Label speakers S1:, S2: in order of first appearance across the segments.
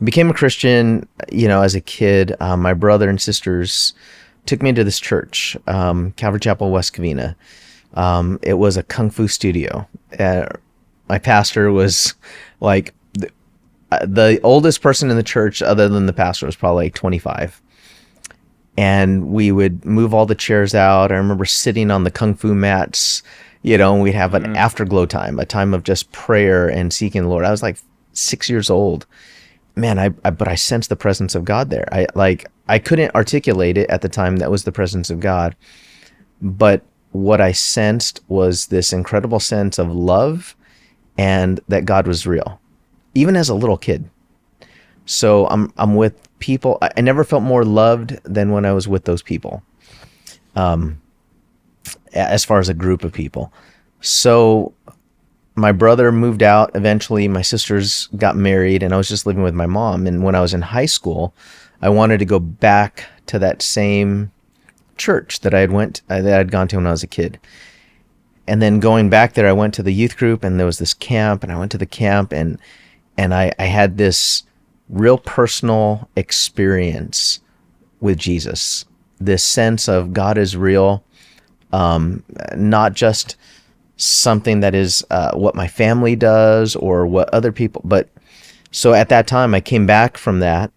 S1: Became a Christian, as a kid. My brother and sisters took me to this church, Calvary Chapel, West Covina. It was a kung fu studio. My pastor was like the oldest person in the church, other than the pastor, was probably like 25. And we would move all the chairs out. I remember sitting on the kung fu mats, and we'd have an afterglow time, a time of just prayer and seeking the Lord. I was like 6 years old. Man, but I sensed the presence of God there. I couldn't articulate it at the time. That was the presence of God. But what I sensed was this incredible sense of love and that God was real, even as a little kid. So I'm with people. I never felt more loved than when I was with those people, as far as a group of people. So my brother moved out. Eventually, my sisters got married, and I was just living with my mom. And when I was in high school, I wanted to go back to that same church that I'd gone to when I was a kid. And then going back there, I went to the youth group, and there was this camp, and I went to the camp, and I had this real personal experience with Jesus. This sense of God is real, not just something that is what my family does or what other people. But so at that time, I came back from that,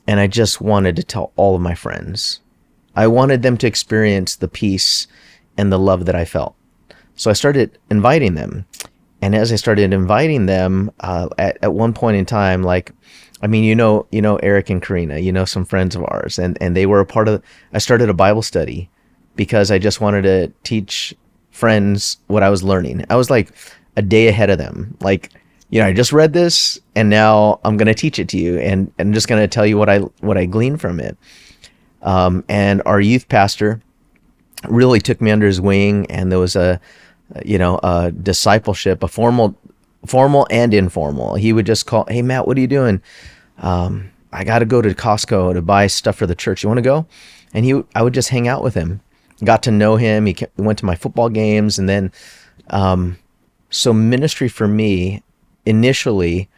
S1: and I just wanted to tell all of my friends. I wanted them to experience the peace and the love that I felt. So I started inviting them. And as I started inviting them, at one point in time, Eric and Karina, some friends of ours, and they were a part of, I started a Bible study because I just wanted to teach friends what I was learning. I was like a day ahead of them. I just read this, and now I'm going to teach it to you, and I'm just going to tell you what I gleaned from it. And our youth pastor really took me under his wing, and there was a discipleship, a formal and informal. He would just call, "Hey, Matt, what are you doing? I got to go to Costco to buy stuff for the church. You want to go?" And I would just hang out with him, got to know him. He went to my football games. And then, so ministry for me initially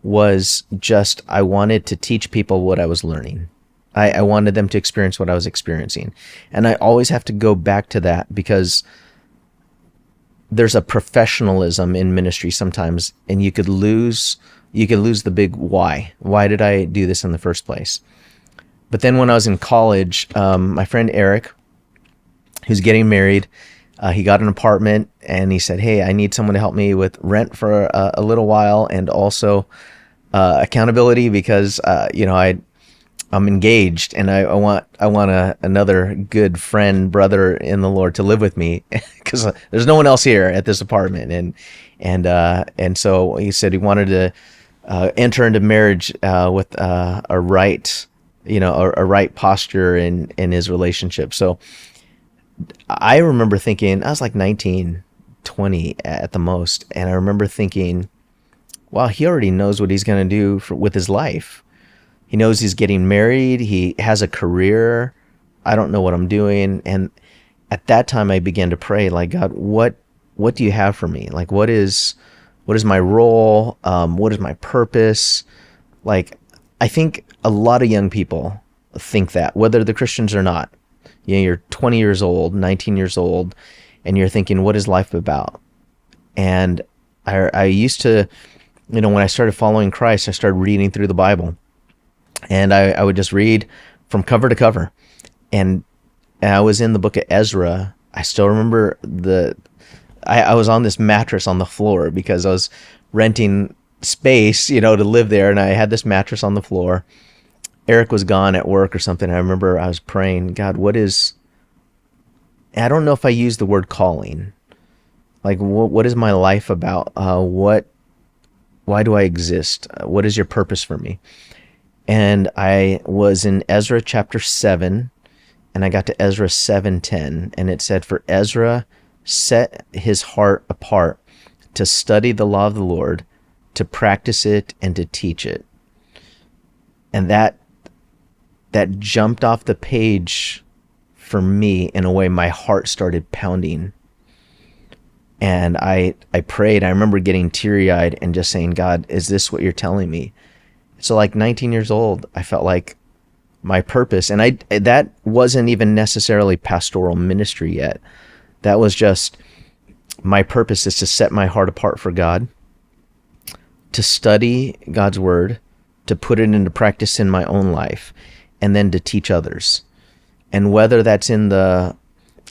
S1: was just, I wanted to teach people what I was learning. I wanted them to experience what I was experiencing. And I always have to go back to that, because there's a professionalism in ministry sometimes, and you could lose the big why. Why did I do this in the first place? But then when I was in college, my friend Eric, who's getting married, he got an apartment, and he said, "Hey, I need someone to help me with rent for a little while, and also accountability, because I'm engaged, and I want another good friend, brother in the Lord, to live with me, because there's no one else here at this apartment." And so he said he wanted to enter into marriage with a right posture in his relationship. So I remember thinking, I was like 19, 20 at the most, and I remember thinking, wow, he already knows what he's going to do with his life. He knows he's getting married. He has a career. I don't know what I'm doing. And at that time, I began to pray, like, God, what do you have for me? Like, what is my role? What is my purpose? Like, I think a lot of young people think that, whether they're Christians or not. You're 20 years old, 19 years old, and you're thinking, what is life about? And I used to, when I started following Christ, I started reading through the Bible. And I would just read from cover to cover. And I was in the book of Ezra. I still remember I was on this mattress on the floor because I was renting space, to live there. And I had this mattress on the floor. Eric was gone at work or something. I remember I was praying, God, I don't know if I used the word calling. Like, what is my life about? Why do I exist? What is your purpose for me? And I was in Ezra chapter 7, and I got to Ezra 7:10, and it said, "For Ezra set his heart apart to study the law of the Lord, to practice it and to teach it." And that jumped off the page for me in a way. My heart started pounding. And I prayed. I remember getting teary-eyed and just saying, God, is this what you're telling me? So like 19 years old, I felt like my purpose, and that wasn't even necessarily pastoral ministry yet. That was just my purpose is to set my heart apart for God, to study God's word, to put it into practice in my own life, and then to teach others. And whether that's in the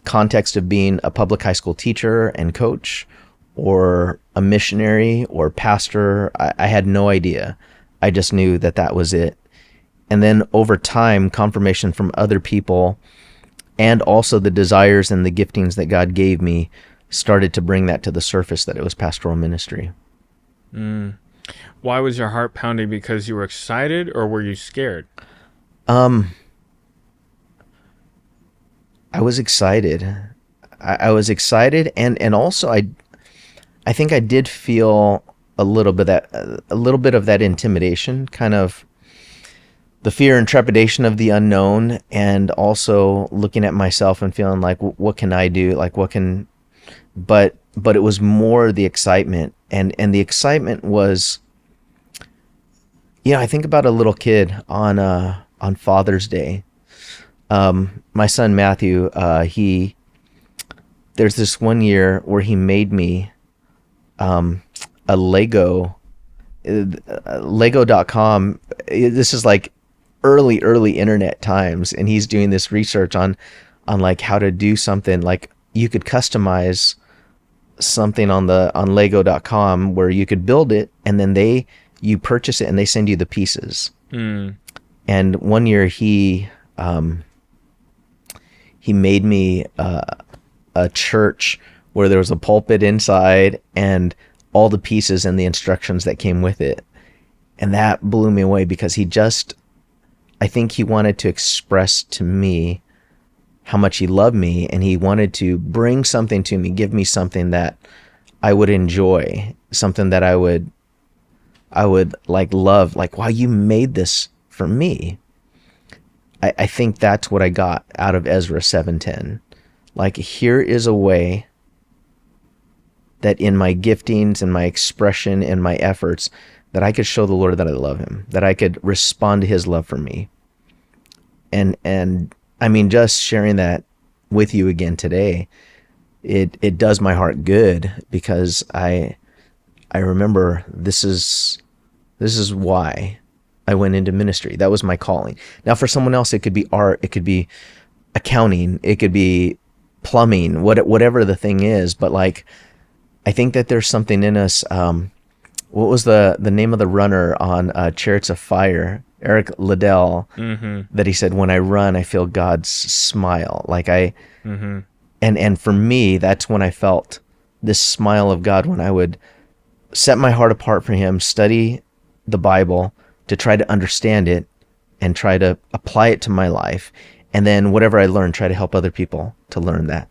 S1: context of being a public high school teacher and coach, or a missionary or pastor, I had no idea. I just knew that that was it. And then over time, confirmation from other people and also the desires and the giftings that God gave me started to bring that to the surface, that it was pastoral ministry.
S2: Why was your heart pounding? Because you were excited, or were you scared?
S1: I was excited. I was excited, and also I think I did feel a little bit of that intimidation, kind of the fear and trepidation of the unknown, and also looking at myself and feeling like, what can I do? Like, but it was more the excitement, and the excitement was, I think about a little kid on Father's Day. My son Matthew, there's this one year where he made me a Lego.com. This is like early internet times, and he's doing this research on like how to do something like you could customize something on Lego.com where you could build it, and then you purchase it and they send you the pieces. And one year he made me a church where there was a pulpit inside and all the pieces and the instructions that came with it. And that blew me away, because I think he wanted to express to me how much he loved me, and he wanted to bring something to me, give me something that I would enjoy, something that I would like love, like, wow, you made this for me. I think that's what I got out of Ezra 7:10. Like, here is a way that in my giftings and my expression and my efforts, that I could show the Lord that I love him, that I could respond to his love for me. And I mean, just sharing that with you again today, it does my heart good, because I remember this is why I went into ministry. That was my calling. Now, for someone else, it could be art, it could be accounting, it could be plumbing, whatever the thing is. But like, I think that there's something in us. What was the name of the runner on Chariots of Fire? Eric Liddell. That he said, when I run, I feel God's smile. Like and for me, that's when I felt this smile of God, when I would set my heart apart for him, study the Bible to try to understand it and try to apply it to my life. And then whatever I learned, try to help other people to learn that.